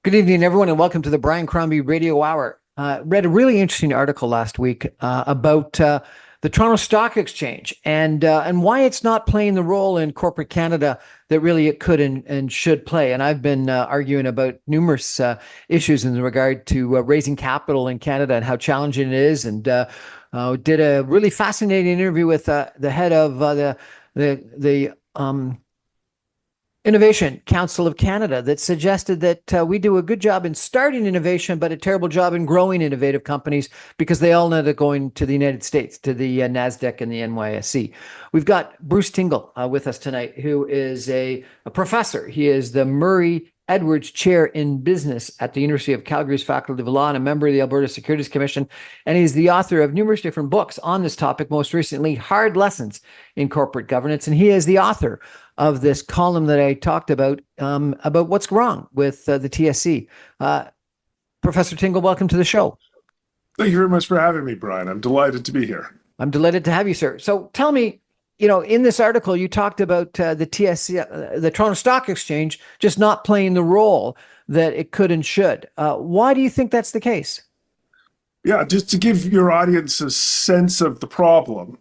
Good evening, everyone, and welcome to the Brian Crombie Radio Hour. Read a really interesting article last week about the Toronto Stock Exchange and why it's not playing the role in corporate Canada that really it could and should play. And I've been arguing about numerous issues in regard to raising capital in Canada and how challenging it is. And did a really fascinating interview with the head of the Innovation Council of Canada that suggested that we do a good job in starting innovation, but a terrible job in growing innovative companies because they all end up going to the United States, to the NASDAQ and the NYSE. We've got Bryce Tingle with us tonight, who is a professor. He is the Murray Edwards Chair in Business at the University of Calgary's Faculty of Law and a member of the Alberta Securities Commission. And he's the author of numerous different books on this topic, most recently, Hard Lessons in Corporate Governance. And he is the author of this column that I talked about what's wrong with the TSC. Professor Tingle, welcome to the show. Thank you very much for having me, Brian. I'm delighted to be here. I'm delighted to have you, sir. So tell me, in this article, you talked about the TSC, the Toronto Stock Exchange, just not playing the role that it could and should. Why do you think that's the case? Yeah, just to give your audience a sense of the problem,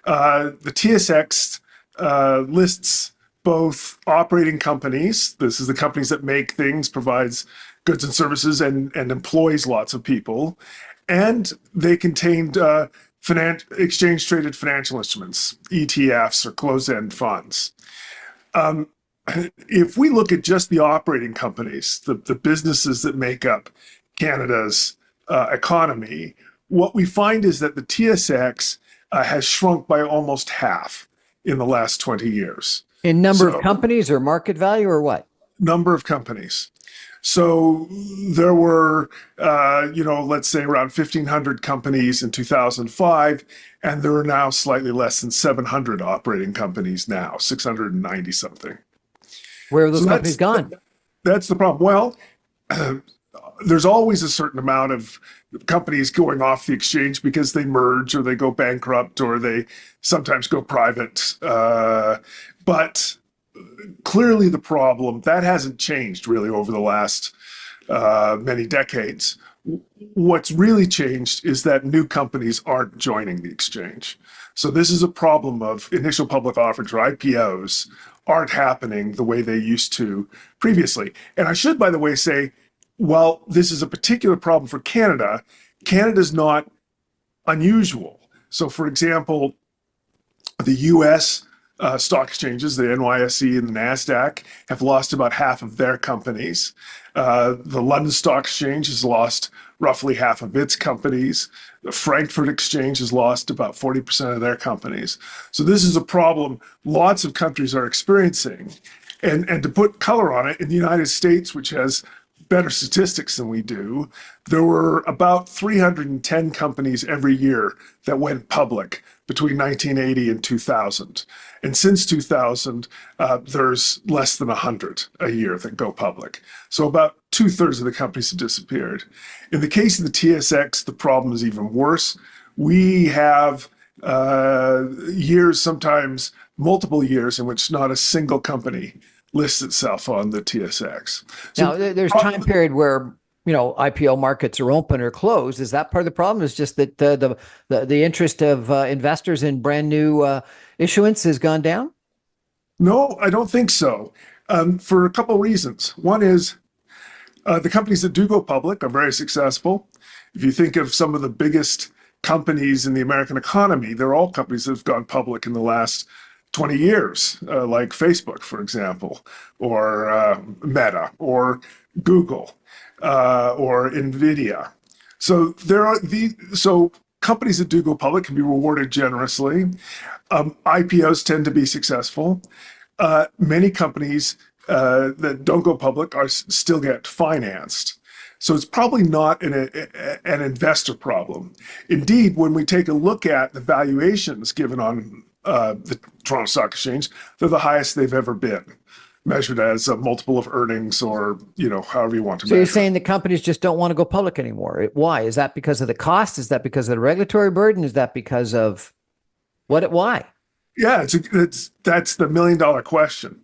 the TSX lists both operating companies. This is the companies that make things, provides goods and services, and employs lots of people. And they contained exchange-traded financial instruments, ETFs or closed-end funds. If we look at just the operating companies, the businesses that make up Canada's economy, what we find is that the TSX has shrunk by almost half in the last 20 years. In number of companies or market value or what? Number of companies. So there were, let's say around 1,500 companies in 2005, and there are now slightly less than 700 operating companies now, 690 something. Where have those companies gone? That's the problem. Well, there's always a certain amount of companies going off the exchange because they merge or they go bankrupt or they sometimes go private. But clearly the problem, that hasn't changed really over the last many decades. What's really changed is that new companies aren't joining the exchange. So this is a problem of initial public offerings or IPOs aren't happening the way they used to previously. And I should, by the way, say, while this is a particular problem for Canada, Canada's not unusual. So for example, the US stock exchanges, the NYSE and the NASDAQ, have lost about half of their companies. The London Stock Exchange has lost roughly half of its companies. The Frankfurt Exchange has lost about 40% of their companies. So this is a problem lots of countries are experiencing. And to put color on it, in the United States, which has better statistics than we do, there were about 310 companies every year that went public between 1980 and 2000. And since 2000, there's less than 100 a year that go public. So about 2/3 of the companies have disappeared. In the case of the TSX, the problem is even worse. We have years, sometimes multiple years, in which not a single company lists itself on the TSX. So now, there's time period where IPO markets are open or closed. Is that part of the problem? Is just that the interest of investors in brand new issuance has gone down? No, I don't think so. For a couple of reasons. One is the companies that do go public are very successful. If you think of some of the biggest companies in the American economy, they're all companies that have gone public in the last 20 years, like Facebook, for example, or Meta, or Google, or NVIDIA. So so companies that do go public can be rewarded generously. IPOs tend to be successful. Many companies that don't go public still get financed. So it's probably not an investor problem. Indeed, when we take a look at the valuations given on the Toronto Stock Exchange, they're the highest they've ever been, measured as a multiple of earnings or, however you want to measure. So you're saying the companies just don't want to go public anymore. Why? Is that because of the cost? Is that because of the regulatory burden? Is that because of why? Yeah, that's the $1 million question.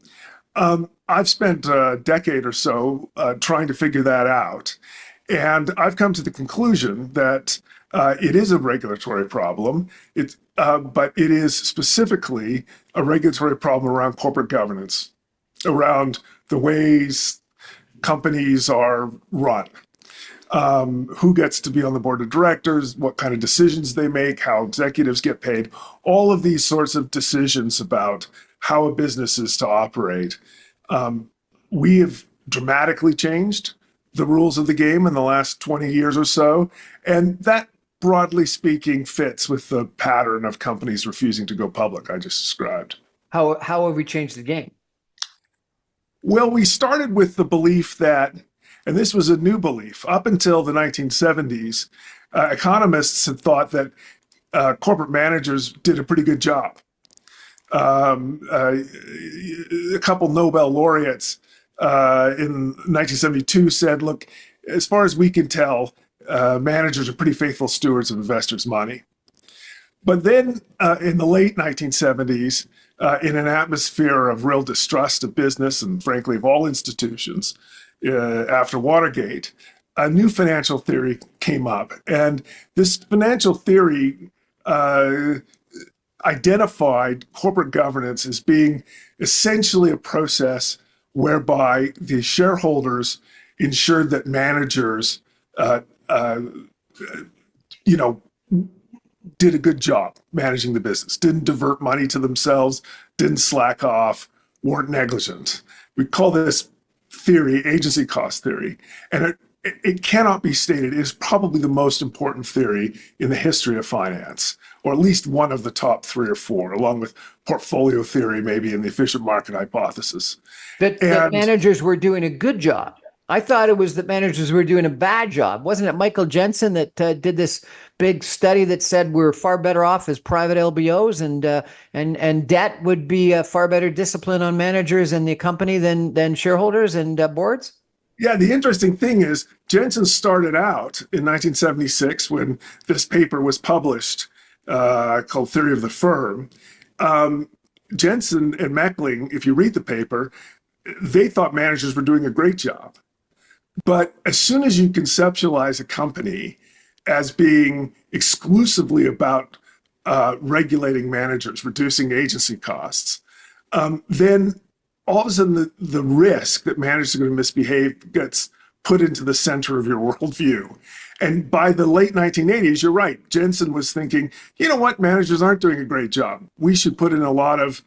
I've spent a decade or so trying to figure that out. And I've come to the conclusion that it is a regulatory problem. But it is specifically a regulatory problem around corporate governance, around the ways companies are run, who gets to be on the board of directors, what kind of decisions they make, how executives get paid, all of these sorts of decisions about how a business is to operate. We have dramatically changed the rules of the game in the last 20 years or so. And that, broadly speaking, fits with the pattern of companies refusing to go public I just described. How have we changed the game? Well, we started with the belief that, and this was a new belief, up until the 1970s, economists had thought that corporate managers did a pretty good job. A couple Nobel laureates in 1972 said, look, as far as we can tell, managers are pretty faithful stewards of investors' money. But then in the late 1970s, in an atmosphere of real distrust of business and frankly of all institutions after Watergate, a new financial theory came up. And this financial theory identified corporate governance as being essentially a process whereby the shareholders ensured that managers, you know, did a good job managing the business, didn't divert money to themselves, didn't slack off, weren't negligent. We call this theory agency cost theory. And it cannot be stated, it is probably the most important theory in the history of finance, or at least one of the top three or four, along with portfolio theory, maybe, and the efficient market hypothesis. That managers were doing a good job. I thought it was that managers were doing a bad job. Wasn't it Michael Jensen that did this big study that said we're far better off as private LBOs, and debt would be a far better discipline on managers and the company than shareholders and boards? Yeah, the interesting thing is Jensen started out in 1976 when this paper was published called Theory of the Firm. Jensen and Meckling, if you read the paper, they thought managers were doing a great job. But as soon as you conceptualize a company as being exclusively about regulating managers, reducing agency costs, then all of a sudden the risk that managers are going to misbehave gets put into the center of your worldview. And by the late 1980s, you're right, Jensen was thinking, you know what, managers aren't doing a great job. We should put in a lot of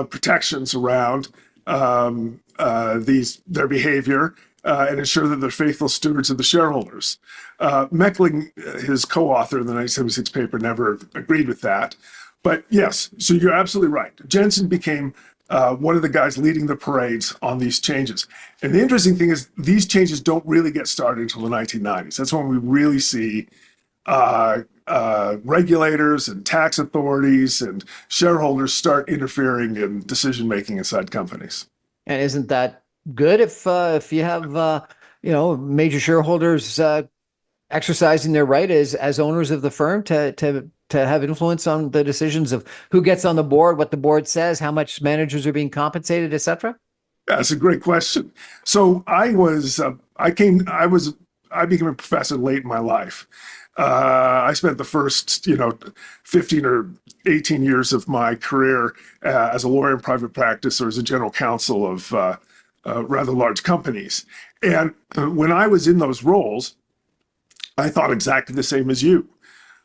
protections around their behavior and ensure that they're faithful stewards of the shareholders. Meckling, his co-author in the 1976 paper, never agreed with that. But yes, so you're absolutely right. Jensen became one of the guys leading the parades on these changes. And the interesting thing is these changes don't really get started until the 1990s. That's when we really see regulators and tax authorities and shareholders start interfering in decision-making inside companies. And isn't that good if you have major shareholders exercising their right as owners of the firm to have influence on the decisions of who gets on the board, what the board says, how much managers are being compensated, etc.? Yeah, that's a great question. So I became a professor late in my life. I spent the first, 15 or 18 years of my career as a lawyer in private practice or as a general counsel of rather large companies. And when I was in those roles, I thought exactly the same as you.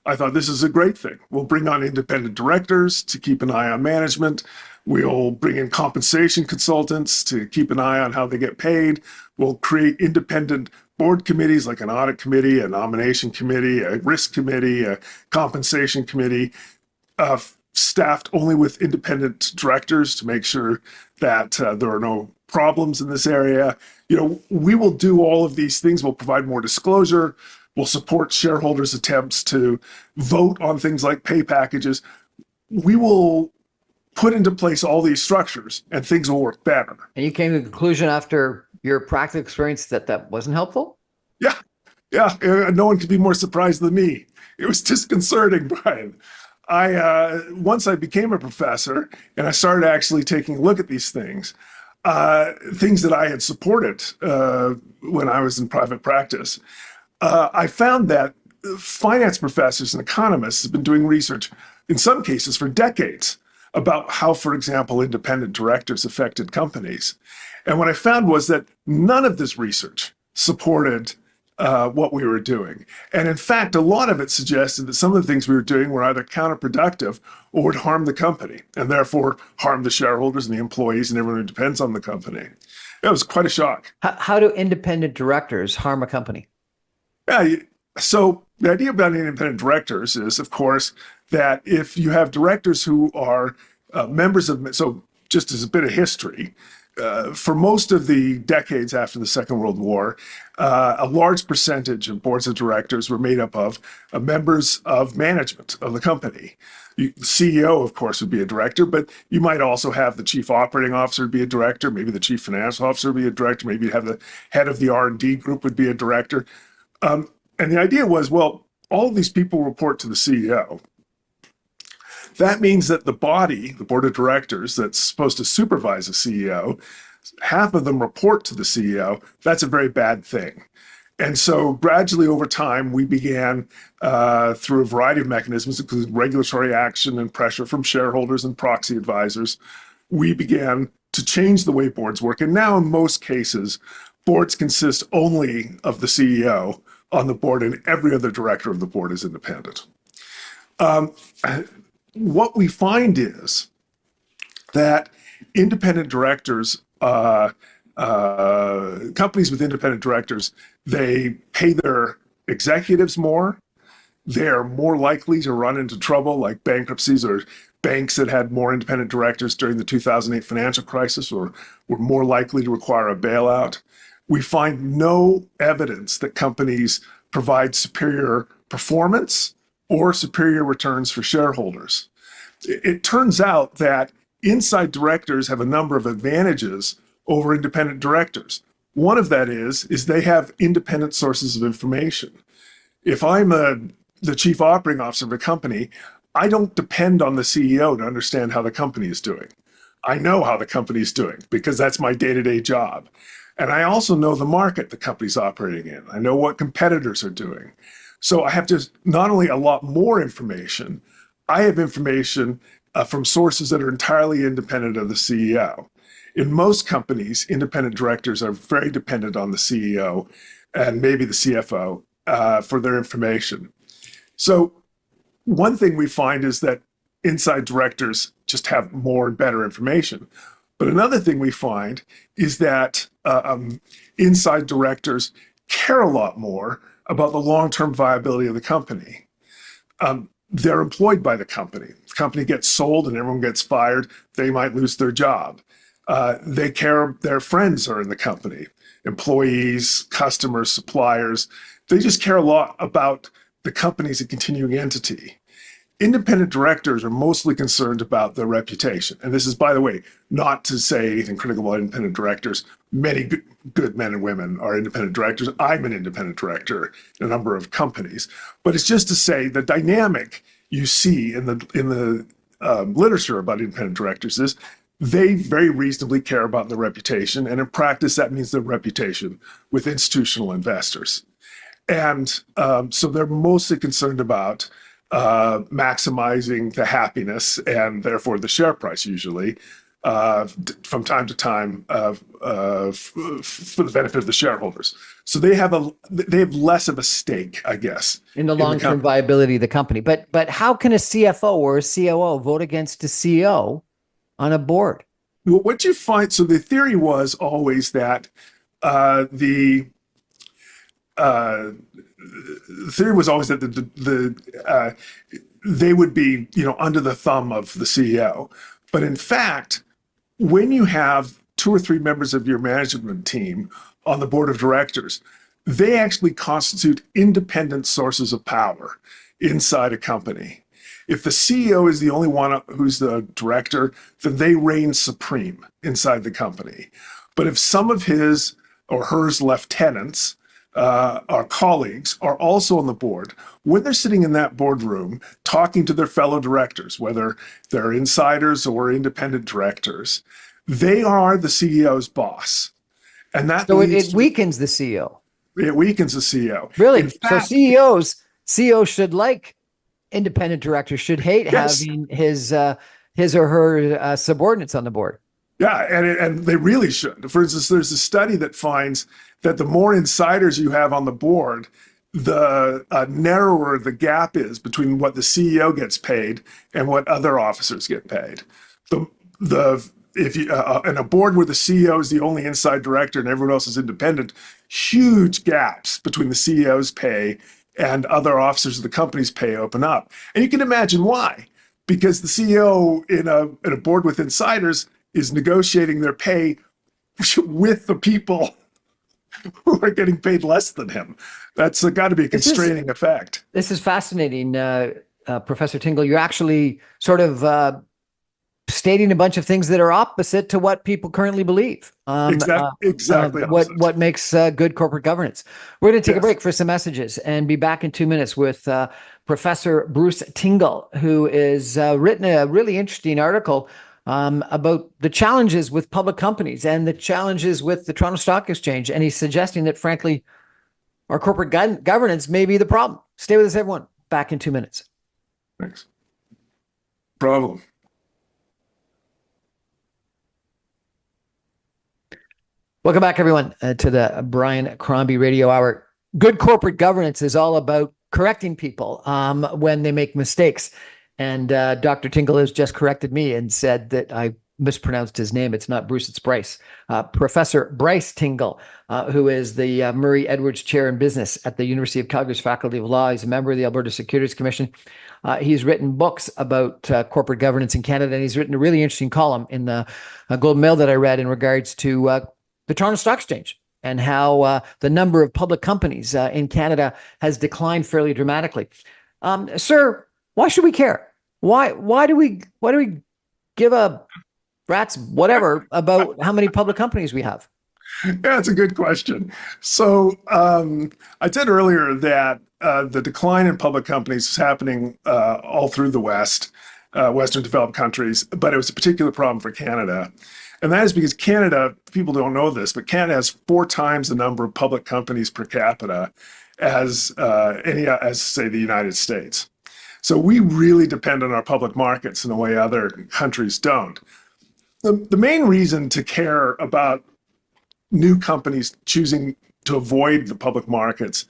I thought this is a great thing. We'll bring on independent directors to keep an eye on management. We'll bring in compensation consultants to keep an eye on how they get paid. We'll create independent board committees like an audit committee, a nomination committee, a risk committee, a compensation committee, staffed only with independent directors to make sure that there are no problems in this area. We will do all of these things. We'll provide more disclosure. We'll support shareholders' attempts to vote on things like pay packages. We will put into place all these structures and things will work better. And you came to the conclusion after your practical experience that wasn't helpful? Yeah. No one could be more surprised than me. It was disconcerting, Brian. Once I became a professor and I started actually taking a look at these things, things that I had supported when I was in private practice, I found that finance professors and economists have been doing research, in some cases for decades, about how, for example, independent directors affected companies. And what I found was that none of this research supported what we were doing. And in fact, a lot of it suggested that some of the things we were doing were either counterproductive or would harm the company and therefore harm the shareholders and the employees and everyone who depends on the company. It was quite a shock. How do independent directors harm a company? Yeah, so the idea about independent directors is, of course, that if you have directors who are members of, so just as a bit of history, for most of the decades after the Second World War, a large percentage of boards of directors were made up of members of management of the company. The CEO, of course, would be a director, but you might also have the chief operating officer be a director, maybe the chief financial officer be a director, maybe you have the head of the R&D group would be a director. And the idea was, well, all of these people report to the CEO. That means that the body, the board of directors that's supposed to supervise the CEO, half of them report to the CEO. That's a very bad thing. And so gradually over time, we began through a variety of mechanisms, including regulatory action and pressure from shareholders and proxy advisors, we began to change the way boards work. And now in most cases, boards consist only of the CEO on the board, and every other director of the board is independent. What we find is that independent directors, companies with independent directors, they pay their executives more. They're more likely to run into trouble, like bankruptcies or banks that had more independent directors during the 2008 financial crisis or were more likely to require a bailout. We find no evidence that companies provide superior performance or superior returns for shareholders. It turns out that inside directors have a number of advantages over independent directors. One of that is they have independent sources of information. If I'm the chief operating officer of a company, I don't depend on the CEO to understand how the company is doing. I know how the company is doing because that's my day-to-day job. And I also know the market the company's operating in. I know what competitors are doing. So I have just not only a lot more information, I have information from sources that are entirely independent of the CEO. In most companies, independent directors are very dependent on the CEO and maybe the CFO for their information. So one thing we find is that inside directors just have more and better information. But another thing we find is that inside directors care a lot more about the long-term viability of the company. They're employed by the company. The company gets sold and everyone gets fired. They might lose their job. They care, their friends are in the company, employees, customers, suppliers. They just care a lot about the company as a continuing entity. Independent directors are mostly concerned about their reputation. And this is, by the way, not to say anything critical about independent directors. Many good men and women are independent directors. I'm an independent director in a number of companies. But it's just to say the dynamic you see in the literature about independent directors is they very reasonably care about their reputation. And in practice, that means their reputation with institutional investors. And so they're mostly concerned about maximizing the happiness and therefore the share price usually from time to time for the benefit of the shareholders. So they have less of a stake, I guess, In the long-term viability of the company. But how can a CFO or a COO vote against a CEO on a board? What you find, so the theory was always that the theory was always that they would be, under the thumb of the CEO. But in fact, when you have 2 or 3 members of your management team on the board of directors, they actually constitute independent sources of power inside a company. If the CEO is the only one who's the director, then they reign supreme inside the company. But if some of his or hers lieutenants, our colleagues are also on the board, when they're sitting in that boardroom talking to their fellow directors, whether they're insiders or independent directors, They are the CEO's boss. And that So leads it to, weakens the CEO. it weakens the CEO. In Really? So fact, CEOs should like independent directors, should hate yes, having his or her subordinates on the board. yeah, and they really should. For instance, there's a study that finds that the more insiders you have on the board, the narrower the gap is between what the CEO gets paid and what other officers get paid. The if you in a board where the CEO is the only inside director and everyone else is independent, huge gaps between the CEO's pay and other officers of the company's pay open up, and you can imagine why. Because the CEO in a board with insiders is negotiating their pay with the people who are getting paid less than him. That's got to be a This is constraining effect. this is fascinating, Professor Tingle. You're actually sort of stating a bunch of things that are opposite to what people currently believe. Exactly What opposite. makes good corporate governance. We're going to take a Yes. break for some messages and be back in 2 minutes with Professor Bryce Tingle, who has written a really interesting article about the challenges with public companies and the challenges with the Toronto Stock Exchange. And he's suggesting that, frankly, our corporate governance may be the problem. Stay with us, everyone. Back in 2 minutes. Thanks. Problem. Welcome back, everyone, to the Brian Crombie Radio Hour. Good corporate governance is all about correcting people when they make mistakes. And Dr. Tingle has just corrected me and said that I mispronounced his name. It's not Bruce, it's Bryce. Professor Bryce Tingle, who is the Murray Edwards Chair in Business at the University of Calgary's Faculty of Law. He's a member of the Alberta Securities Commission. He's written books about corporate governance in Canada, and he's written a really interesting column in the Globe and Mail that I read in regards to the Toronto Stock Exchange and how the number of public companies in Canada has declined fairly dramatically. Sir, why should we care? Why do we give a rat's whatever about how many public companies we have? Yeah, it's a good question. So I said earlier that the decline in public companies is happening all through the West, Western developed countries, but it was a particular problem for Canada. And that is because Canada, people don't know this, but Canada has 4 times the number of public companies per capita as say the United States. So we really depend on our public markets in a way other countries don't. The main reason to care about new companies choosing to avoid the public markets,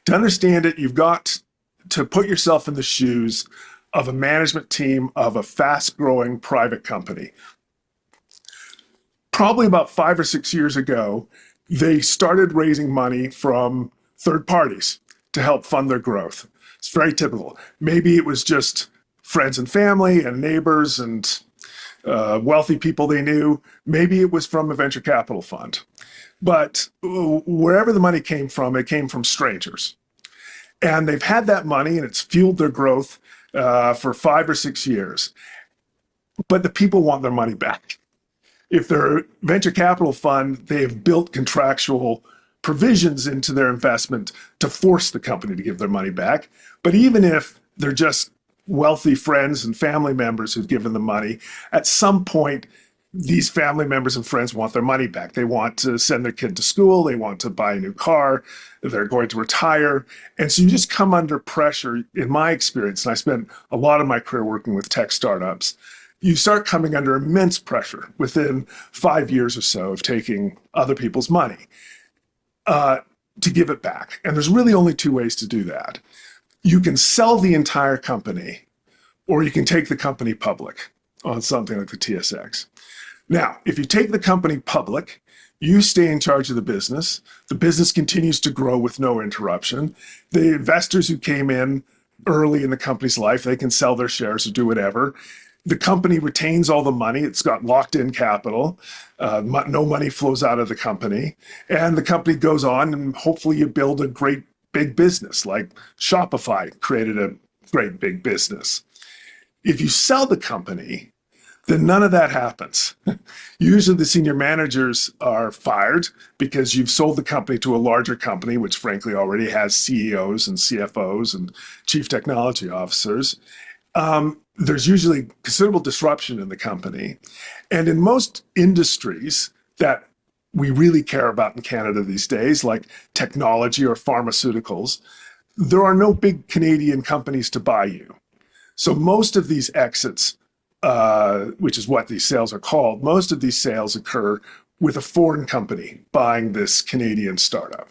to understand it, you've got to put yourself in the shoes of a management team of a fast-growing private company. Probably about 5 or 6 years ago, they started raising money from third parties to help fund their growth. It's very typical. Maybe it was just friends and family and neighbors and wealthy people they knew. Maybe it was from a venture capital fund. But wherever the money came from, it came from strangers. And they've had that money and it's fueled their growth for 5 or 6 years. But the people want their money back. If they're a venture capital fund, they have built contractual provisions into their investment to force the company to give their money back. But even if they're just wealthy friends and family members who've given them money, at some point, these family members and friends want their money back. They want to send their kid to school. They want to buy a new car. They're going to retire. And so you just come under pressure, in my experience, and I spent a lot of my career working with tech startups, you start coming under immense pressure within 5 years or so of taking other people's money to give it back. And there's really only 2 ways to do that. You can sell the entire company, or you can take the company public on something like the TSX. Now, if you take the company public, you stay in charge of the business. The business continues to grow with no interruption. The investors who came in early in the company's life, they can sell their shares or do whatever. The company retains all the money. It's got locked in capital. No money flows out of the company. And the company goes on, and hopefully you build a great big business, like Shopify created a great big business. If you sell the company, then none of that happens. Usually the senior managers are fired because you've sold the company to a larger company, which frankly already has CEOs and CFOs and chief technology officers. There's usually considerable disruption in the company. And in most industries that we really care about in Canada these days, like technology or pharmaceuticals, there are no big Canadian companies to buy you. So most of these exits, which is what these sales are called, most of these sales occur with a foreign company buying this Canadian startup.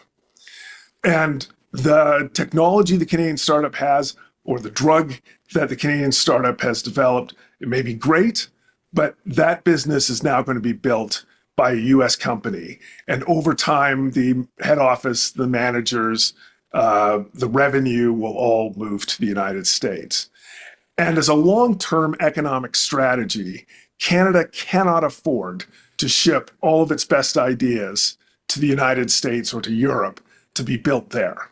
And the technology the Canadian startup has, or the drug that the Canadian startup has developed, it may be great, but that business is now going to be built by a US company. And over time, the head office, the managers, the revenue will all move to the United States. And as a long-term economic strategy, Canada cannot afford to ship all of its best ideas to the United States or to Europe to be built there.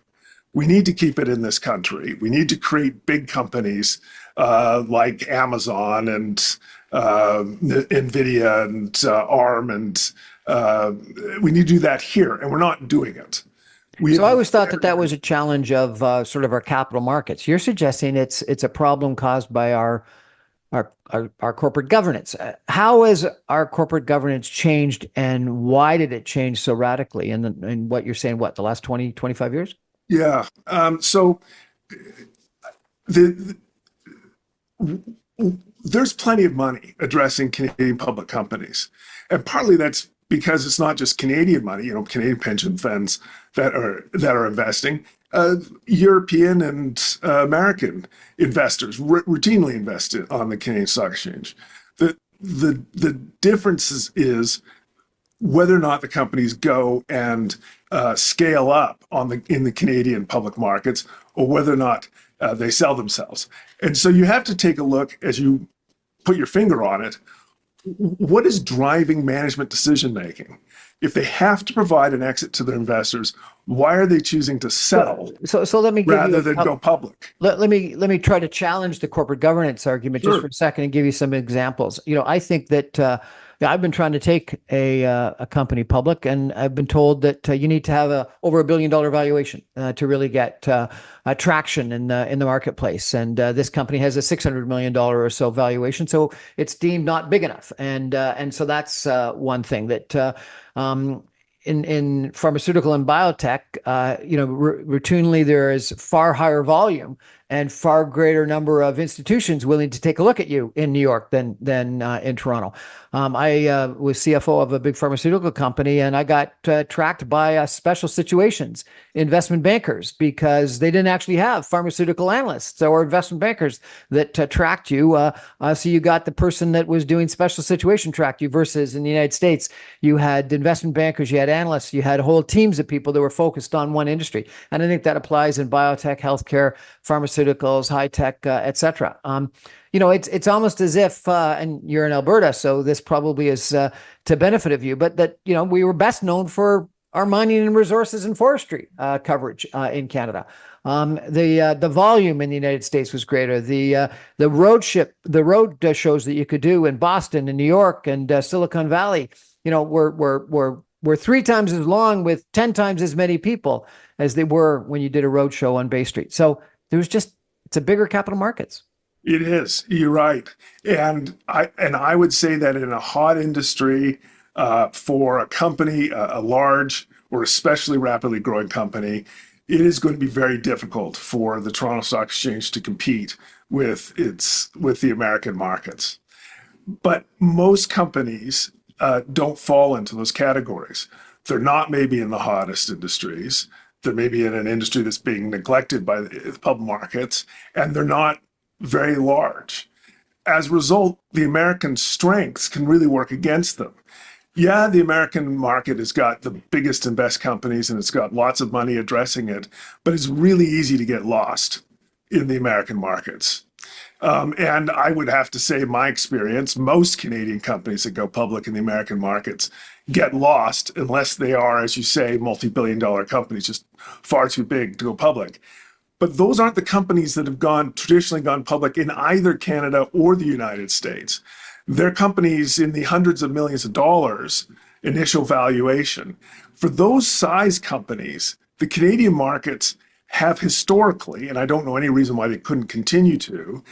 We need to keep it in this country. We need to create big companies like Amazon and NVIDIA and ARM, and we need to do that here, and we're not doing it. So I always thought that that was a challenge of sort of our capital markets. You're suggesting it's a problem caused by our corporate governance. How has our corporate governance changed, and why did it change so radically in what you're saying, the last 20, 25 years? Yeah. So the, there's plenty of money addressing Canadian public companies. And partly that's because it's not just Canadian money, Canadian pension funds that are investing. European and American investors routinely invest on the Canadian Stock Exchange. The difference is whether or not the companies go and scale up in the Canadian public markets, or whether or not they sell themselves. And so you have to take a look, as you put your finger on it, what is driving management decision making? If they have to provide an exit to their investors, why are they choosing to sell So let me give rather than go public? Let me try to challenge the corporate governance argument just for a second and give you some examples. I think that I've been trying to take a company public, and I've been told that you need to have over $1 billion valuation to really get traction in the marketplace. And this company has a $600 million or so valuation, so it's deemed not big enough. And so that's one thing that. In pharmaceutical and biotech, routinely there is far higher volume and far greater number of institutions willing to take a look at you in New York than in Toronto. I was CFO of a big pharmaceutical company, and I got tracked by special situations investment bankers because they didn't actually have pharmaceutical analysts or investment bankers that tracked you. So you got the person that was doing special situation tracked you, versus in the United States, you had investment bankers, you had analysts, you had whole teams of people that were focused on one industry. And I think that applies in biotech, healthcare, pharmaceuticals, high tech, et cetera. It's almost as if, and you're in Alberta, so this probably is to benefit of you, but that, we were best known for our mining and resources and forestry coverage in Canada. The volume in the United States was greater. The road shows that you could do in Boston and New York and Silicon Valley, were 3 times as long with 10 times as many people as they were when you did a road show on Bay Street. So it's a bigger capital markets. It is. You're right. And I would say that in a hot industry, for a company, a large or especially rapidly growing company, it is going to be very difficult for the Toronto Stock Exchange to compete with the American markets. But most companies don't fall into those categories. They're not maybe in the hottest industries. They're maybe in an industry that's being neglected by the public markets, and they're not very large. As a result, the American strengths can really work against them. Yeah, the American market has got the biggest and best companies, and it's got lots of money addressing it, but it's really easy to get lost in the American markets. And I would have to say, in my experience, most Canadian companies that go public in the American markets get lost unless they are, as you say, multi-billion-dollar companies, just far too big to go public. But those aren't the companies that have traditionally gone public in either Canada or the United States. They're companies in the hundreds of millions of dollars initial valuation. For those size companies, the Canadian markets have historically, and I don't know any reason why they couldn't continue to,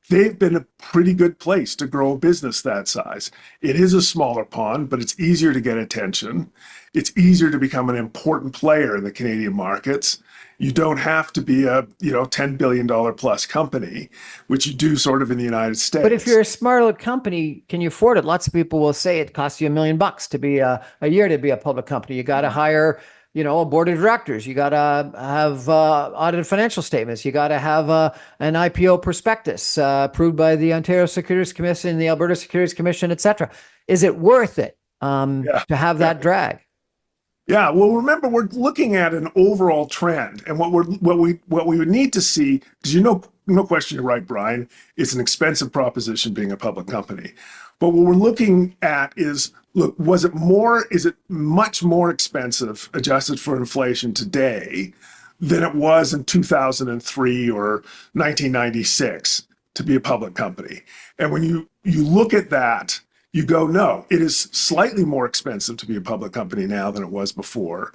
they've been a pretty good place to grow a business that size. It is a smaller pond, but it's easier to get attention. It's easier to become an important player in the Canadian markets. You don't have to be a, $10 billion plus company, which you do sort of in the United States. But if you're a smart little company, can you afford it? Lots of people will say it costs you $1 million to be a year to be a public company. You got to hire, a board of directors. You got to have audited financial statements. You got to have an IPO prospectus approved by the Ontario Securities Commission, the Alberta Securities Commission, et cetera. Is it worth it to have that drag? Yeah, well, remember, we're looking at an overall trend, and what we would need to see, because no question, you're right, Brian, it's an expensive proposition being a public company. But what we're looking at is, look, is it much more expensive, adjusted for inflation today, than it was in 2003 or 1996 to be a public company? And when you look at that, you go, no, it is slightly more expensive to be a public company now than it was before.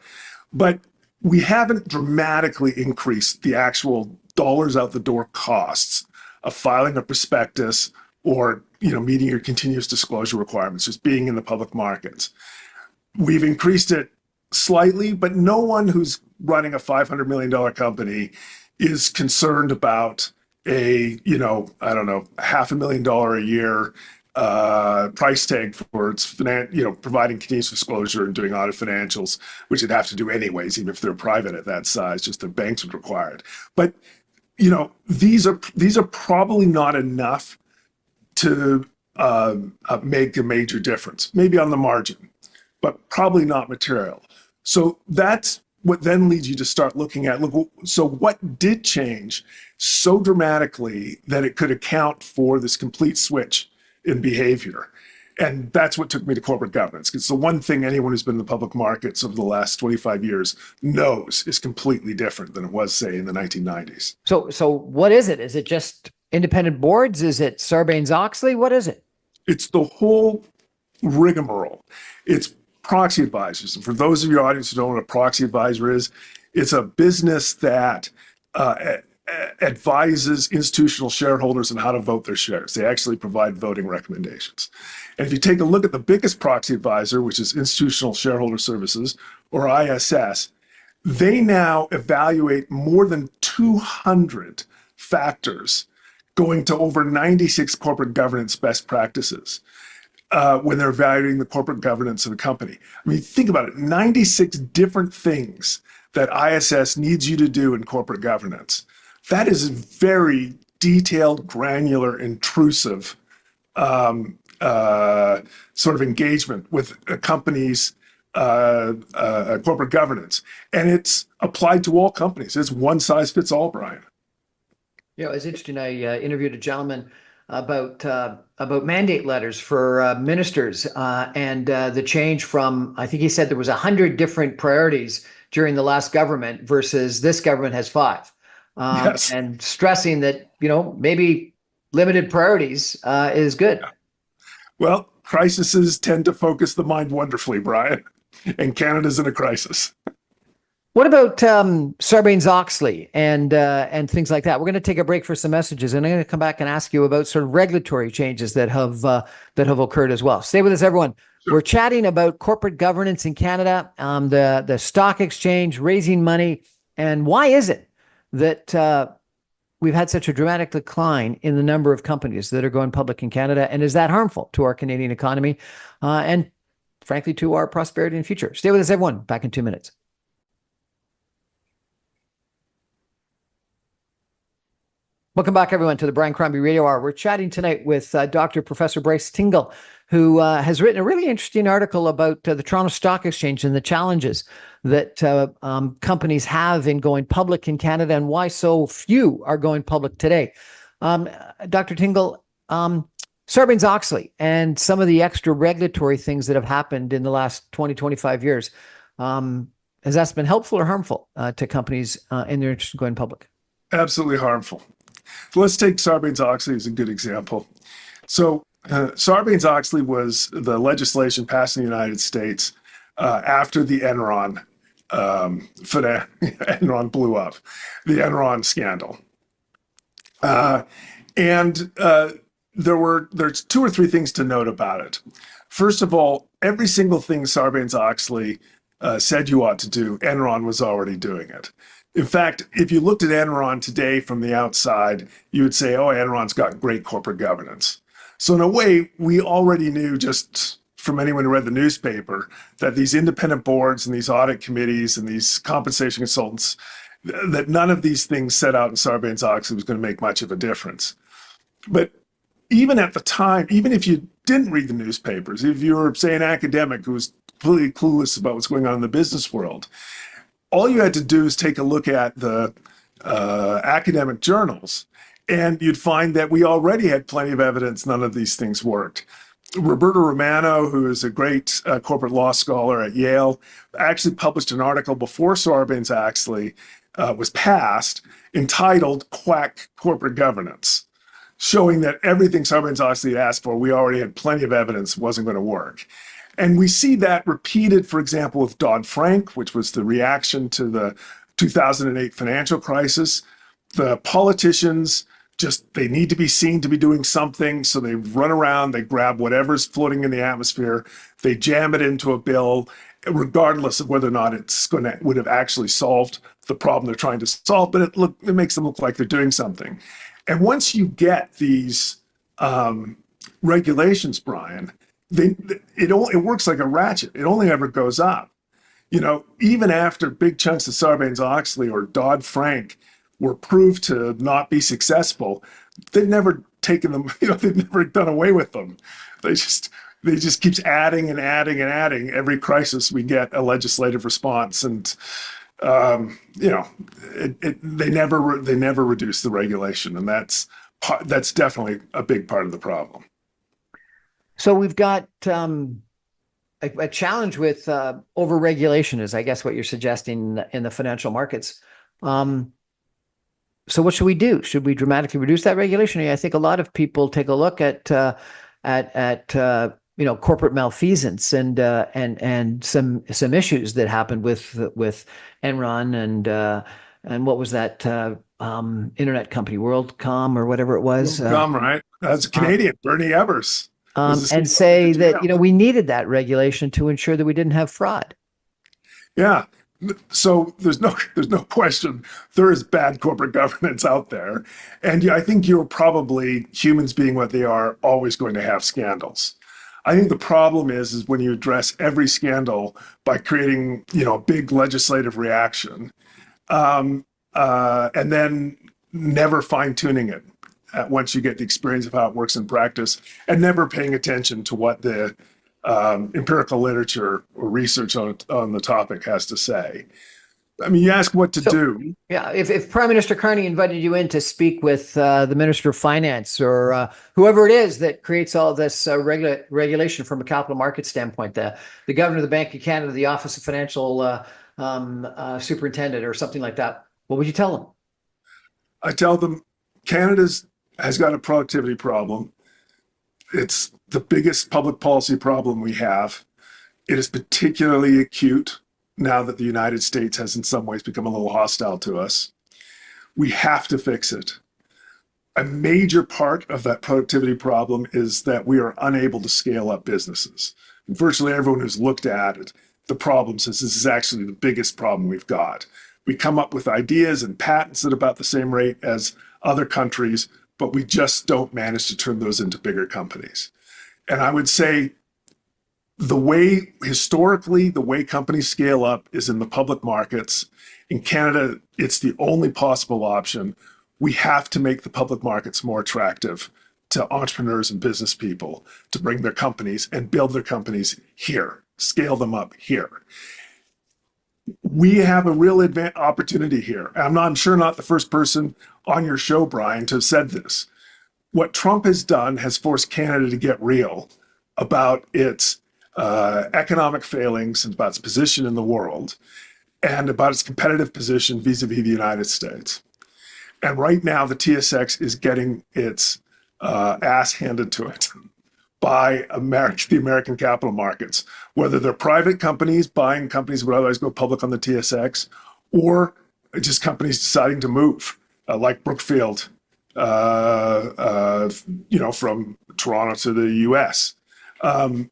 But we haven't dramatically increased the actual dollars out the door costs of filing a prospectus or meeting your continuous disclosure requirements, just being in the public markets. We've increased it slightly, but no one who's running a $500 million company is concerned about a, I don't know, $500,000 a year price tag for its providing continuous disclosure and doing audit financials, which it'd have to do anyways, even if they're private at that size, just the banks would require it. But these are probably not enough to make a major difference, maybe on the margin, but probably not material. So that's what then leads you to start looking at, so what did change so dramatically that it could account for this complete switch in behavior? And that's what took me to corporate governance. It's the one thing anyone who's been in the public markets over the last 25 years knows is completely different than it was, say, in the 1990s. So what is it? Is it just independent boards? Is it Sarbanes-Oxley? What is it? It's the whole rigmarole. It's proxy advisors. And for those of your audience who don't know what a proxy advisor is, it's a business that advises institutional shareholders on how to vote their shares. They actually provide voting recommendations. And if you take a look at the biggest proxy advisor, which is Institutional Shareholder Services, or ISS, they now evaluate more than 200 factors, going to over 96 corporate governance best practices when they're evaluating the corporate governance of a company. I mean, think about it, 96 different things that ISS needs you to do in corporate governance. That is very detailed, granular, intrusive sort of engagement with a company's corporate governance. And it's applied to all companies. It's one size fits all, Brian. It's interesting. I interviewed a gentleman about mandate letters for ministers and the change from, I think he said there was 100 different priorities during the last government versus this government has 5. Yes. And stressing that, maybe limited priorities is good. Yeah. Well, crises tend to focus the mind wonderfully, Brian, and Canada's in a crisis. What about Sarbanes-Oxley and things like that? We're going to take a break for some messages, and I'm going to come back and ask you about sort of regulatory changes that have occurred as well. Stay with us, everyone. Sure. We're chatting about corporate governance in Canada, the stock exchange, raising money, and why is it that we've had such a dramatic decline in the number of companies that are going public in Canada, and is that harmful to our Canadian economy and, frankly, to our prosperity and future? Stay with us, everyone. Back in 2 minutes. Welcome back, everyone, to the Brian Crombie Radio Hour. We're chatting tonight with Dr. Professor Bryce Tingle, who has written a really interesting article about the Toronto Stock Exchange and the challenges that companies have in going public in Canada and why so few are going public today. Dr. Tingle, Sarbanes-Oxley and some of the extra regulatory things that have happened in the last 20, 25 years, has that been helpful or harmful to companies in their interest in going public? Absolutely harmful. So let's take Sarbanes-Oxley as a good example. So Sarbanes-Oxley was the legislation passed in the United States after the Enron Enron blew up, the Enron scandal. And there's two or three things to note about it. First of all, every single thing Sarbanes-Oxley said you ought to do, Enron was already doing it. In fact, if you looked at Enron today from the outside, you would say, oh, Enron's got great corporate governance. So in a way, we already knew just from anyone who read the newspaper that these independent boards and these audit committees and these compensation consultants, that none of these things set out in Sarbanes-Oxley was going to make much of a difference. But even at the time, even if you didn't read the newspapers, if you were, say, an academic who was completely clueless about what's going on in the business world, all you had to do is take a look at the academic journals, and you'd find that we already had plenty of evidence none of these things worked. Roberto Romano, who is a great corporate law scholar at Yale, actually published an article before Sarbanes-Oxley was passed entitled Quack Corporate Governance, showing that everything Sarbanes-Oxley asked for, we already had plenty of evidence wasn't going to work. And we see that repeated, for example, with Dodd-Frank, which was the reaction to the 2008 financial crisis. The politicians they need to be seen to be doing something, so they run around, they grab whatever's floating in the atmosphere, they jam it into a bill, regardless of whether or not would have actually solved the problem they're trying to solve, but it makes them look like they're doing something. And once you get these regulations, Brian, it works like a ratchet. It only ever goes up. Even after big chunks of Sarbanes-Oxley or Dodd-Frank were proved to not be successful, they've never taken them, they've never done away with them. They just keeps adding and adding and adding. Every crisis we get a legislative response, and they never reduce the regulation, and that's definitely a big part of the problem. So we've got a challenge with overregulation, is I guess what you're suggesting in the financial markets. So what should we do? Should we dramatically reduce that regulation? I think a lot of people take a look at corporate malfeasance and some issues that happened with Enron and what was that internet company, WorldCom or whatever it was. WorldCom, right? That's a Canadian, Bernie Evers. And say that we needed that regulation to ensure that we didn't have fraud. Yeah. So there's no question there is bad corporate governance out there. And I think you're probably, humans being what they are, always going to have scandals. I think the problem is when you address every scandal by creating, a big legislative reaction, and then never fine-tuning it once you get the experience of how it works in practice, and never paying attention to what the empirical literature or research on the topic has to say. I mean, you ask what to do. Yeah, if Prime Minister Carney invited you in to speak with the Minister of Finance or whoever it is that creates all this regulation from a capital market standpoint, the Governor of the Bank of Canada, the Office of Financial Superintendent, or something like that, what would you tell them? I tell them Canada has got a productivity problem. It's the biggest public policy problem we have. It is particularly acute now that the United States has in some ways become a little hostile to us. We have to fix it. A major part of that productivity problem is that we are unable to scale up businesses. And virtually everyone who's looked at it, the problem says this is actually the biggest problem we've got. We come up with ideas and patents at about the same rate as other countries, but we just don't manage to turn those into bigger companies. And I would say historically, the way companies scale up is in the public markets. In Canada, it's the only possible option. We have to make the public markets more attractive to entrepreneurs and business people to bring their companies and build their companies here, scale them up here. We have a real opportunity here. I'm sure not the first person on your show, Brian, to have said this. What Trump has done has forced Canada to get real about its economic failings and about its position in the world and about its competitive position vis-a-vis the United States. And right now, the TSX is getting its ass handed to it by the American capital markets, whether they're private companies buying companies that would otherwise go public on the TSX, or just companies deciding to move, like Brookfield from Toronto to the US. The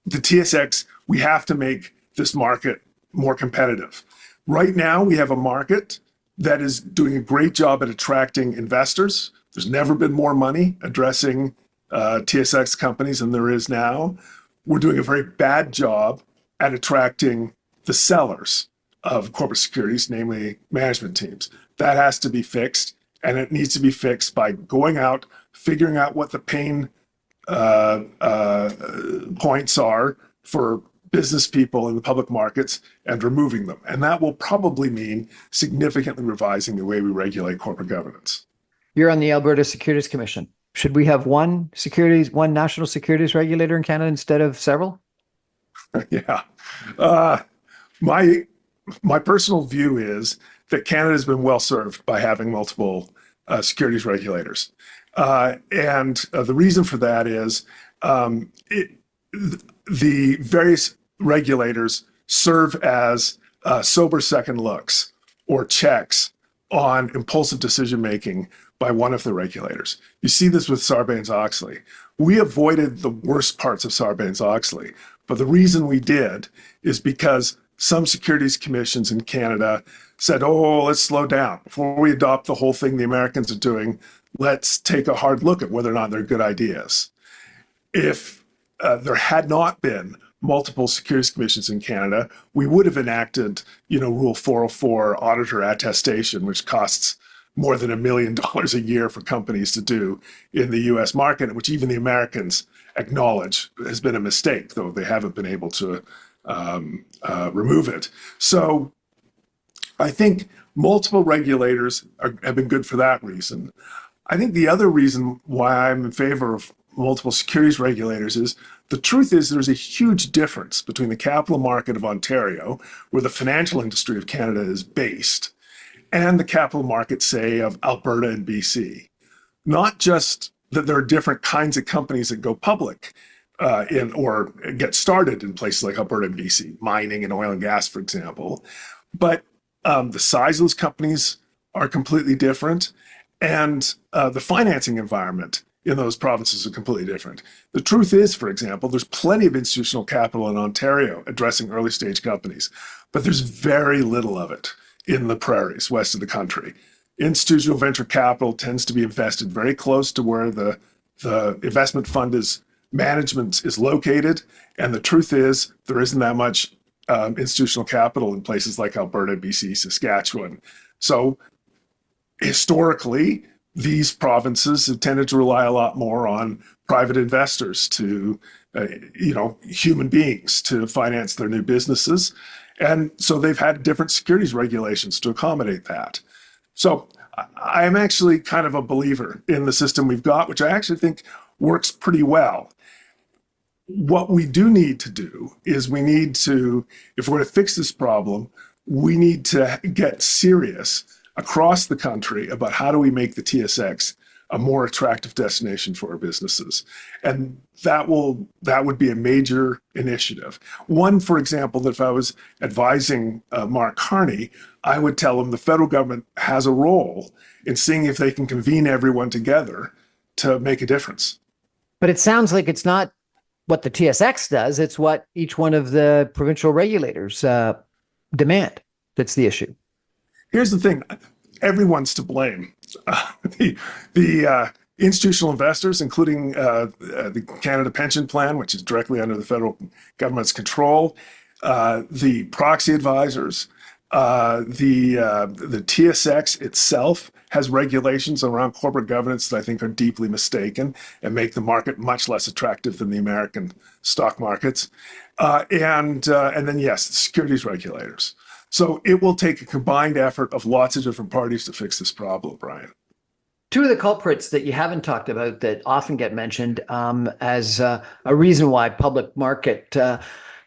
TSX, we have to make this market more competitive. Right now, we have a market that is doing a great job at attracting investors. There's never been more money addressing TSX companies than there is now. We're doing a very bad job at attracting the sellers of corporate securities, namely management teams. That has to be fixed, and it needs to be fixed by going out, figuring out what the pain points are for business people in the public markets and removing them. And that will probably mean significantly revising the way we regulate corporate governance. You're on the Alberta Securities Commission. Should we have one national securities regulator in Canada instead of several? Yeah. My personal view is that Canada has been well served by having multiple securities regulators. And the reason for that is the various regulators serve as sober second looks or checks on impulsive decision making by one of the regulators. You see this with Sarbanes-Oxley. We avoided the worst parts of Sarbanes-Oxley, but the reason we did is because some securities commissions in Canada said, oh, let's slow down. Before we adopt the whole thing the Americans are doing, let's take a hard look at whether or not they're good ideas. If there had not been multiple securities commissions in Canada, we would have enacted, Rule 404 auditor attestation, which costs more than $1 million a year for companies to do in the US market, which even the Americans acknowledge has been a mistake, though they haven't been able to remove it. So I think multiple regulators have been good for that reason. I think the other reason why I'm in favor of multiple securities regulators is the truth is there's a huge difference between the capital market of Ontario, where the financial industry of Canada is based, and the capital market, say, of Alberta and BC. Not just that there are different kinds of companies that go public or get started in places like Alberta and BC, mining and oil and gas, for example, but the size of those companies are completely different, and the financing environment in those provinces are completely different. The truth is, for example, there's plenty of institutional capital in Ontario addressing early stage companies, but there's very little of it in the prairies west of the country. Institutional venture capital tends to be invested very close to where the investment fund management is located. And the truth is there isn't that much institutional capital in places like Alberta, BC, Saskatchewan. So historically, these provinces have tended to rely a lot more on private investors to, human beings to finance their new businesses. And so they've had different securities regulations to accommodate that. So I'm actually kind of a believer in the system we've got, which I actually think works pretty well. What we do need to do is we need to, if we're going to fix this problem, we need to get serious across the country about how do we make the TSX a more attractive destination for our businesses. And that would be a major initiative. One, for example, that if I was advising Mark Carney, I would tell him the federal government has a role in seeing if they can convene everyone together to make a difference. But it sounds like it's not what the TSX does, it's what each one of the provincial regulators demand that's the issue. Here's the thing, everyone's to blame. The institutional investors, including the Canada Pension Plan, which is directly under the federal government's control, the proxy advisors, the TSX itself has regulations around corporate governance that I think are deeply mistaken and make the market much less attractive than the American stock markets. And then, yes, the securities regulators. So it will take a combined effort of lots of different parties to fix this problem, Brian. Two of the culprits that you haven't talked about that often get mentioned as a reason why public market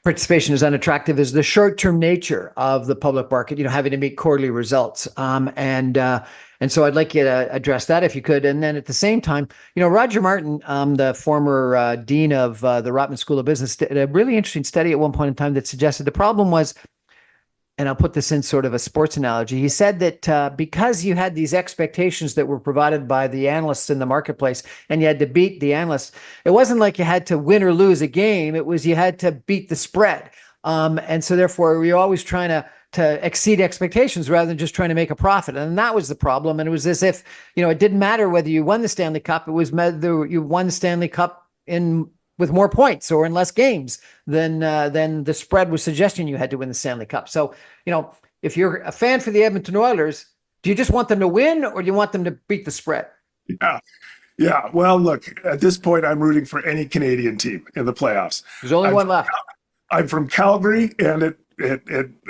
participation is unattractive is the short-term nature of the public market, having to meet quarterly results. And so I'd like you to address that if you could. And then at the same time, Roger Martin, the former dean of the Rotman School of Business, did a really interesting study at one point in time that suggested the problem was and I'll put this in sort of a sports analogy. He said that because you had these expectations that were provided by the analysts in the marketplace and you had to beat the analysts, it wasn't like you had to win or lose a game. It was you had to beat the spread. And so therefore, you're always trying to exceed expectations rather than just trying to make a profit. And that was the problem. And it was as if, it didn't matter whether you won the Stanley Cup. It was whether you won the Stanley Cup with more points or in less games than the spread was suggesting you had to win the Stanley Cup. So, if you're a fan for the Edmonton Oilers, do you just want them to win or do you want them to beat the spread? Yeah. Yeah. Well, look, at this point, I'm rooting for any Canadian team in the playoffs. There's only one left. I'm from Calgary, and it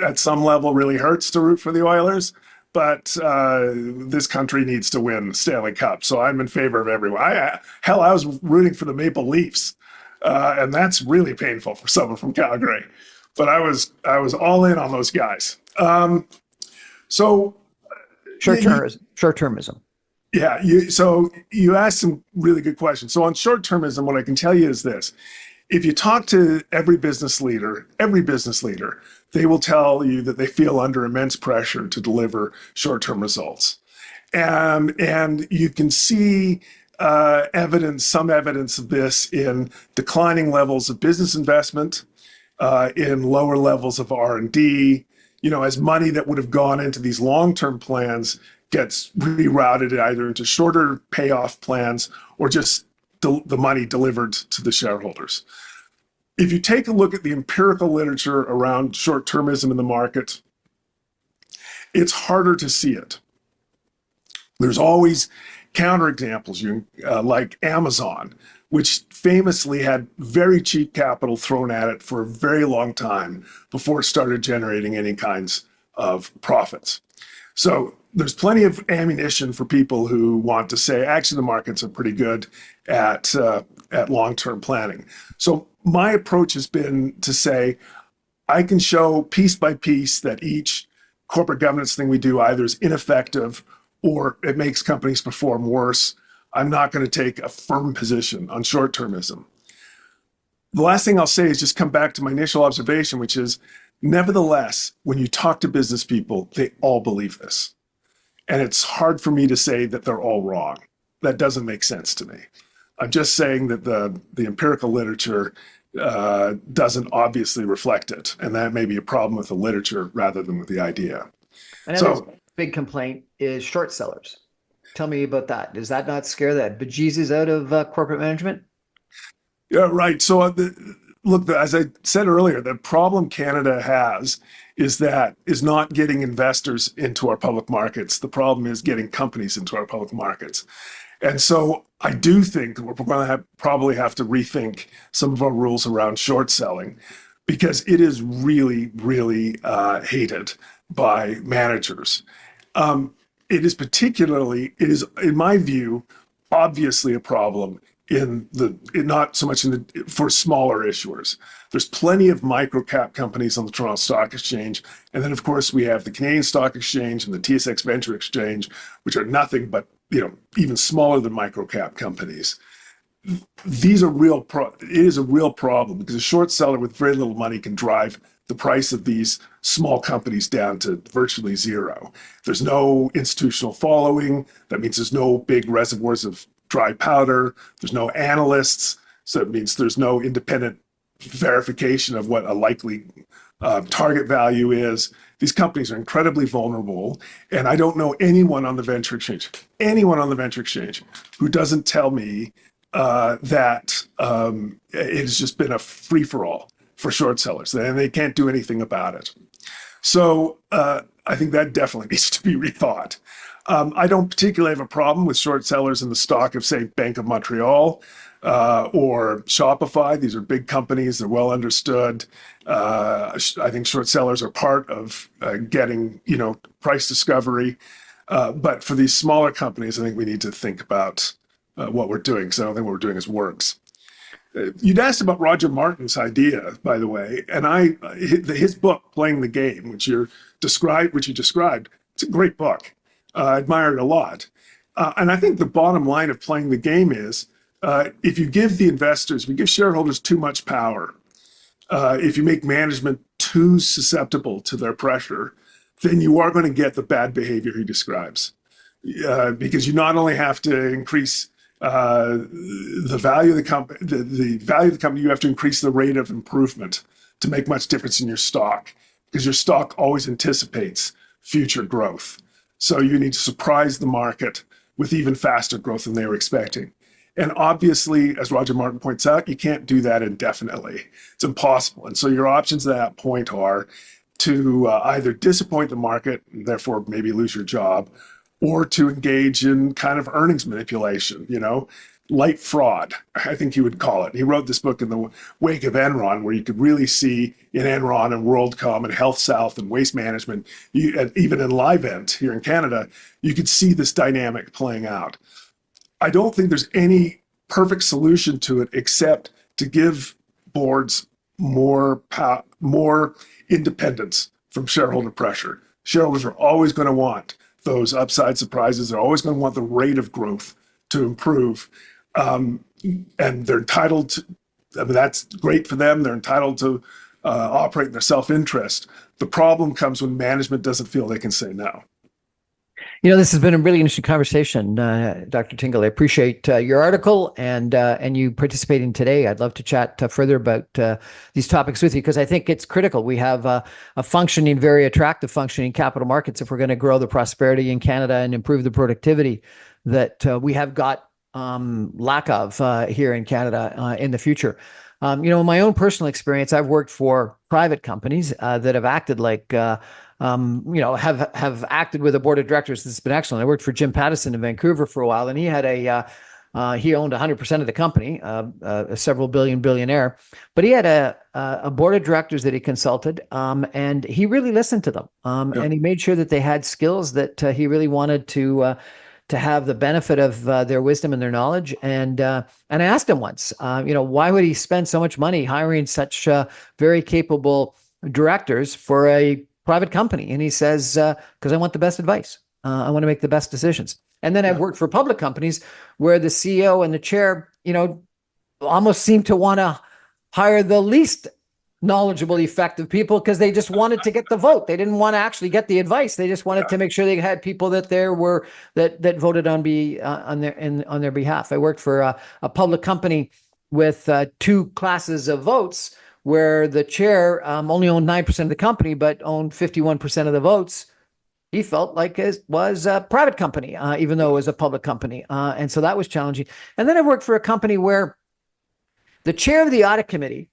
at some level really hurts to root for the Oilers. But this country needs to win the Stanley Cup, so I'm in favor of everyone. I was rooting for the Maple Leafs, and that's really painful for someone from Calgary. But I was all in on those guys. So short-termism. Yeah, you asked some really good questions. So on short-termism, what I can tell you is this. If you talk to every business leader, they will tell you that they feel under immense pressure to deliver short-term results. And you can see some evidence of this in declining levels of business investment, in lower levels of R&D, as money that would have gone into these long-term plans gets rerouted either into shorter payoff plans or just the money delivered to the shareholders. If you take a look at the empirical literature around short-termism in the market, it's harder to see it. There's always counterexamples, like Amazon, which famously had very cheap capital thrown at it for a very long time before it started generating any kinds of profits. So there's plenty of ammunition for people who want to say, actually, the markets are pretty good at long-term planning. So my approach has been to say, I can show piece by piece that each corporate governance thing we do either is ineffective or it makes companies perform worse. I'm not going to take a firm position on short-termism. The last thing I'll say is just come back to my initial observation, which is, nevertheless, when you talk to business people, they all believe this. And it's hard for me to say that they're all wrong. That doesn't make sense to me. I'm just saying that the empirical literature doesn't obviously reflect it. And that may be a problem with the literature rather than with the idea. Another big complaint is short sellers. Tell me about that. Does that not scare the bejesus out of corporate management? Yeah, right. So look, as I said earlier, the problem Canada has is not getting investors into our public markets. The problem is getting companies into our public markets. And so I do think we're going to probably have to rethink some of our rules around short selling, because it is really, really hated by managers. It is, in my view, obviously a problem not so much for smaller issuers. There's plenty of micro cap companies on the Toronto Stock Exchange. And then, of course, we have the Canadian Stock Exchange and the TSX Venture Exchange, which are nothing but, even smaller than micro cap companies. These are it is a real problem, because a short seller with very little money can drive the price of these small companies down to virtually zero. There's no institutional following. That means there's no big reservoirs of dry powder. There's no analysts. So it means there's no independent verification of what a likely target value is. These companies are incredibly vulnerable. And I don't know anyone on the venture exchange who doesn't tell me that it has just been a free-for-all for short sellers, and they can't do anything about it. So I think that definitely needs to be rethought. I don't particularly have a problem with short sellers in the stock of, say, Bank of Montreal or Shopify. These are big companies. They're well understood. I think short sellers are part of getting, price discovery. But for these smaller companies, I think we need to think about what we're doing, because I don't think what we're doing works. You'd asked about Roger Martin's idea, by the way, and his book, Playing the Game, which you described, it's a great book. I admire it a lot. And I think the bottom line of playing the game is, if you give shareholders too much power, if you make management too susceptible to their pressure, then you are going to get the bad behavior he describes. Because you not only have to increase the value of the company, the value of the company, you have to increase the rate of improvement to make much difference in your stock, because your stock always anticipates future growth. So you need to surprise the market with even faster growth than they were expecting. And obviously, as Roger Martin points out, you can't do that indefinitely. It's impossible. And so your options at that point are to either disappoint the market, and therefore maybe lose your job, or to engage in kind of earnings manipulation, light fraud, I think he would call it. He wrote this book in the wake of Enron, where you could really see in Enron and WorldCom and Health South and Waste Management, and even in Livent here in Canada, you could see this dynamic playing out. I don't think there's any perfect solution to it except to give boards more independence from shareholder pressure. Shareholders are always going to want those upside surprises. They're always going to want the rate of growth to improve. And they're entitled to, that's great for them. They're entitled to operate in their self-interest. The problem comes when management doesn't feel they can say no. This has been a really interesting conversation, Dr. Tingle. I appreciate your article and you participating today. I'd love to chat further about these topics with you, because I think it's critical. We have a functioning, very attractive functioning capital markets if we're going to grow the prosperity in Canada and improve the productivity that we have got lack of here in Canada in the future. In my own personal experience, I've worked for private companies that have acted like have acted with a board of directors that's been excellent. I worked for Jim Pattison in Vancouver for a while, and he had he owned 100% of the company, a several billionaire, but he had a board of directors that he consulted, and he really listened to them, and he made sure that they had skills that he really wanted to have the benefit of their wisdom and their knowledge. And I asked him once, why would he spend so much money hiring such very capable directors for a private company? And he says, because I want the best advice. I want to make the best decisions. And then I've worked for public companies where the CEO and the chair, almost seem to want to hire the least knowledgeable, effective people because they just wanted to get the vote. They didn't want to actually get the advice. They just wanted to make sure they had people that that voted on their behalf. I worked for a public company with two classes of votes, where the chair only owned 9% of the company, but owned 51% of the votes. He felt like it was a private company, even though it was a public company. And so that was challenging. And then I worked for a company where the chair of the audit committee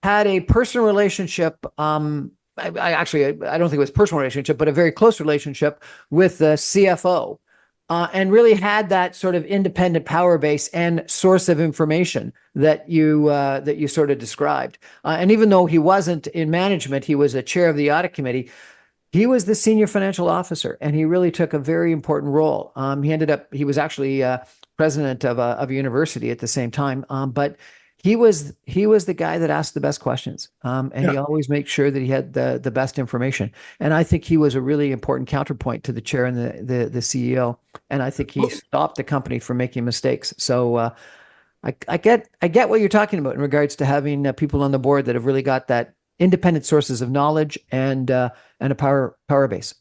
had a personal relationship. I don't think it was a personal relationship, but a very close relationship with the CFO, and really had that sort of independent power base and source of information that you sort of described. And even though he wasn't in management, he was a chair of the audit committee. He was the senior financial officer, and he really took a very important role. He was actually president of a university at the same time, but he was the guy that asked the best questions, and he always made sure that he had the best information. And I think he was a really important counterpoint to the chair and the CEO. And I think he stopped the company from making mistakes. So I get what you're talking about in regards to having people on the board that have really got that independent sources of knowledge and a power base.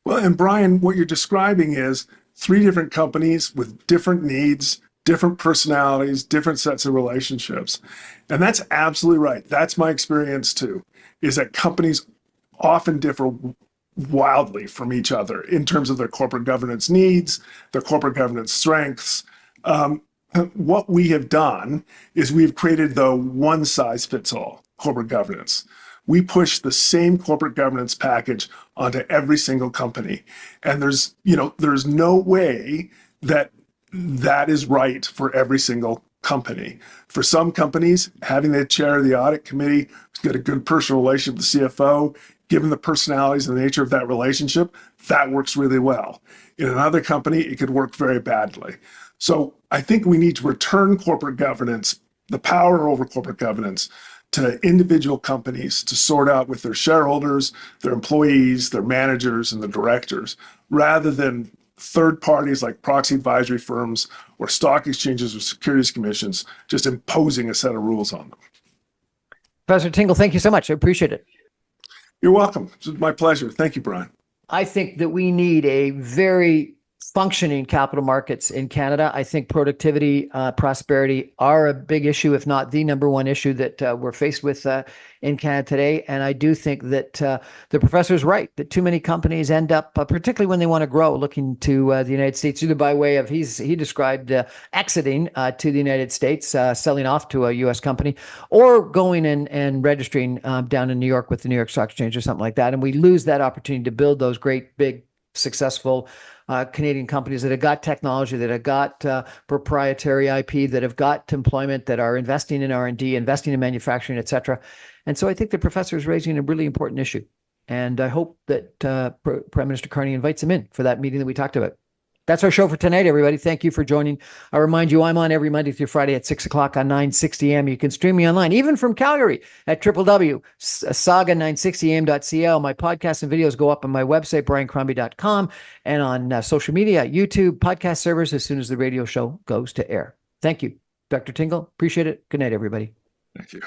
Well, and Brian, what you're describing is three different companies with different needs, different personalities, different sets of relationships. And that's absolutely right. That's my experience too, is that companies often differ wildly from each other in terms of their corporate governance needs, their corporate governance strengths. What we have done is we've created the one-size-fits-all corporate governance. We push the same corporate governance package onto every single company. And there's no way that is right for every single company. For some companies, having the chair of the audit committee who's got a good personal relationship with the CFO, given the personalities and the nature of that relationship, that works really well. In another company, it could work very badly. So I think we need to return corporate governance, the power over corporate governance, to individual companies to sort out with their shareholders, their employees, their managers, and the directors, rather than third parties like proxy advisory firms or stock exchanges or securities commissions just imposing a set of rules on them. Professor Tingle, thank you so much. I appreciate it. You're welcome. It's my pleasure. Thank you, Brian. I think that we need a very functioning capital markets in Canada. I think productivity, prosperity are a big issue, if not the number one issue that we're faced with in Canada today. And I do think that the professor is right, that too many companies end up, particularly when they want to grow, looking to the United States, either by way of, he described exiting to the United States, selling off to a U.S. company, or going and registering down in New York with the New York Stock Exchange or something like that. And we lose that opportunity to build those great, big, successful Canadian companies that have got technology, that have got proprietary IP, that have got employment, that are investing in R&D, investing in manufacturing, et cetera. And so I think the professor is raising a really important issue. And I hope that Prime Minister Carney invites him in for that meeting that we talked about. That's our show for tonight, everybody. Thank you for joining. I remind you, I'm on every Monday through Friday at 6 o'clock on 960 AM. You can stream me online, even from Calgary, at www.saga960am.ca. My podcasts and videos go up on my website, briancrombie.com, and on social media, YouTube, podcast servers, as soon as the radio show goes to air. Thank you, Dr. Tingle. Appreciate it. Good night, everybody. Thank you.